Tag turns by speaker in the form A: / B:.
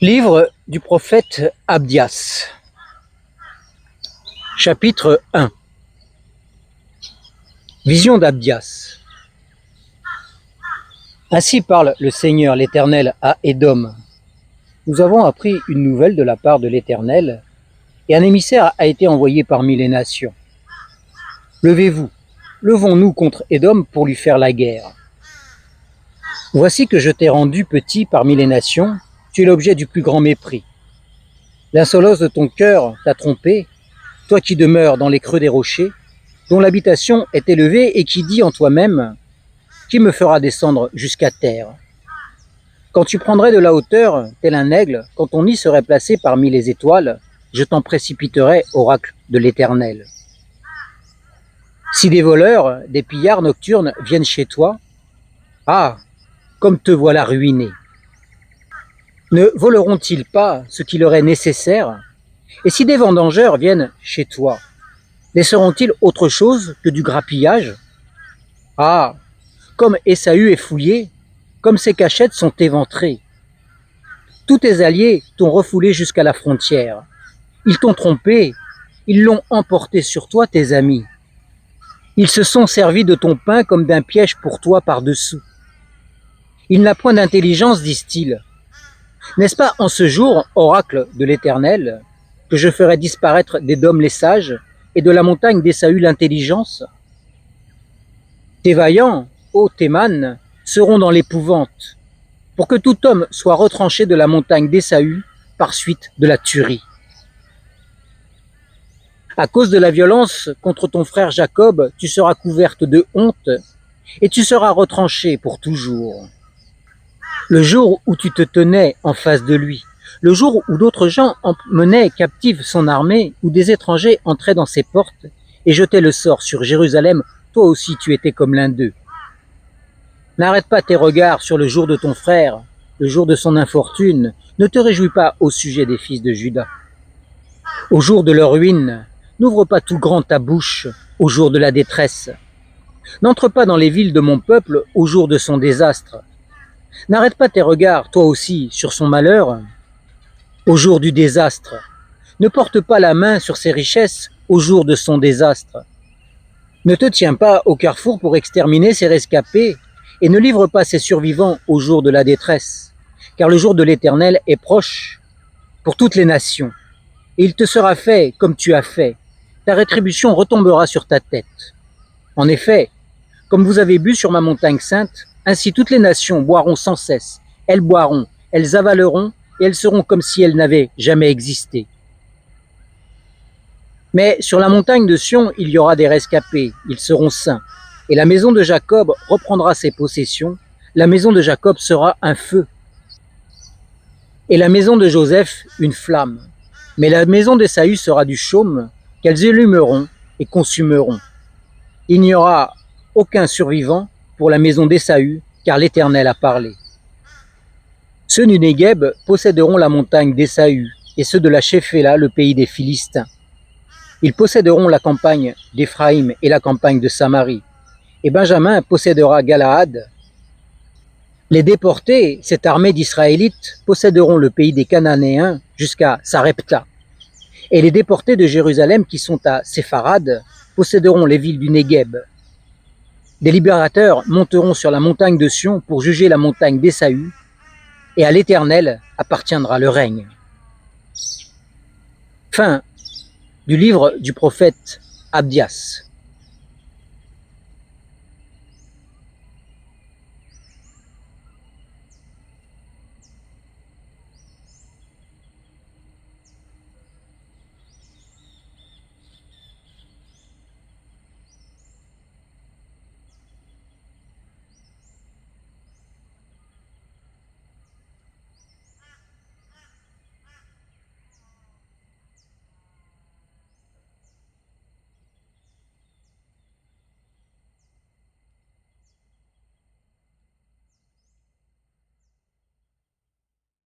A: Livre du prophète Abdias, chapitre 1. Vision d'Abdias. Ainsi parle le Seigneur l'Éternel à Édom. Nous avons appris une nouvelle de la part de l'Éternel, et un émissaire a été envoyé parmi les nations. Levez-vous, levons-nous contre Édom pour lui faire la guerre. Voici que je t'ai rendu petit parmi les nations, tu es l'objet du plus grand mépris. L'insolence de ton cœur t'a trompé, toi qui demeures dans les creux des rochers, dont l'habitation est élevée et qui dis en toi-même, qui me fera descendre jusqu'à terre? Quand tu prendrais de la hauteur, tel un aigle, quand ton nid serait placé parmi les étoiles, je t'en précipiterai, oracle de l'Éternel. Si des voleurs, des pillards nocturnes viennent chez toi, ah, comme te voilà ruiné. Ne voleront-ils pas ce qui leur est nécessaire? Et si des vendangeurs viennent chez toi, laisseront-ils autre chose que du grappillage? Ah, comme Ésaü est fouillé, comme ses cachettes sont éventrées. Tous tes alliés t'ont refoulé jusqu'à la frontière. Ils t'ont trompé, ils l'ont emporté sur toi, tes amis. Ils se sont servis de ton pain comme d'un piège pour toi par-dessous. Il n'a point d'intelligence, disent-ils. N'est-ce pas en ce jour, oracle de l'Éternel, que je ferai disparaître d'Édom les sages et de la montagne d'Ésaü l'intelligence? Tes vaillants, ô Théman, seront dans l'épouvante, pour que tout homme soit retranché de la montagne d'Ésaü par suite de la tuerie. À cause de la violence contre ton frère Jacob, tu seras couverte de honte et tu seras retranché pour toujours. Le jour où tu te tenais en face de lui, le jour où d'autres gens emmenaient captive son armée, où des étrangers entraient dans ses portes et jetaient le sort sur Jérusalem, toi aussi tu étais comme l'un d'eux. N'arrête pas tes regards sur le jour de ton frère, le jour de son infortune. Ne te réjouis pas au sujet des fils de Juda. Au jour de leur ruine, n'ouvre pas tout grand ta bouche au jour de la détresse. N'entre pas dans les villes de mon peuple au jour de son désastre. N'arrête pas tes regards, toi aussi, sur son malheur au jour du désastre. Ne porte pas la main sur ses richesses au jour de son désastre. Ne te tiens pas au carrefour pour exterminer ses rescapés et ne livre pas ses survivants au jour de la détresse, car le jour de l'Éternel est proche pour toutes les nations, et il te sera fait comme tu as fait. Ta rétribution retombera sur ta tête. En effet, comme vous avez bu sur ma montagne sainte, ainsi toutes les nations boiront sans cesse. Elles boiront, elles avaleront, et elles seront comme si elles n'avaient jamais existé. Mais sur la montagne de Sion, il y aura des rescapés, ils seront saints. Et la maison de Jacob reprendra ses possessions, la maison de Jacob sera un feu. Et la maison de Joseph, une flamme. Mais la maison d'Ésaü sera du chaume, qu'elles allumeront et consumeront. Il n'y aura aucun survivant pour la maison d'Ésaü, car l'Éternel a parlé. Ceux du Négueb posséderont la montagne d'Ésaü, et ceux de la Shéphéla, le pays des Philistins. Ils posséderont la campagne d'Éphraïm et la campagne de Samarie. Et Benjamin possédera Galaad. Les déportés, cette armée d'Israélites, posséderont le pays des Cananéens jusqu'à Sarepta. Et les déportés de Jérusalem qui sont à Sépharad posséderont les villes du Négueb. Des libérateurs monteront sur la montagne de Sion pour juger la montagne d'Ésaü, et à l'Éternel appartiendra le règne. Fin du livre du prophète Abdias.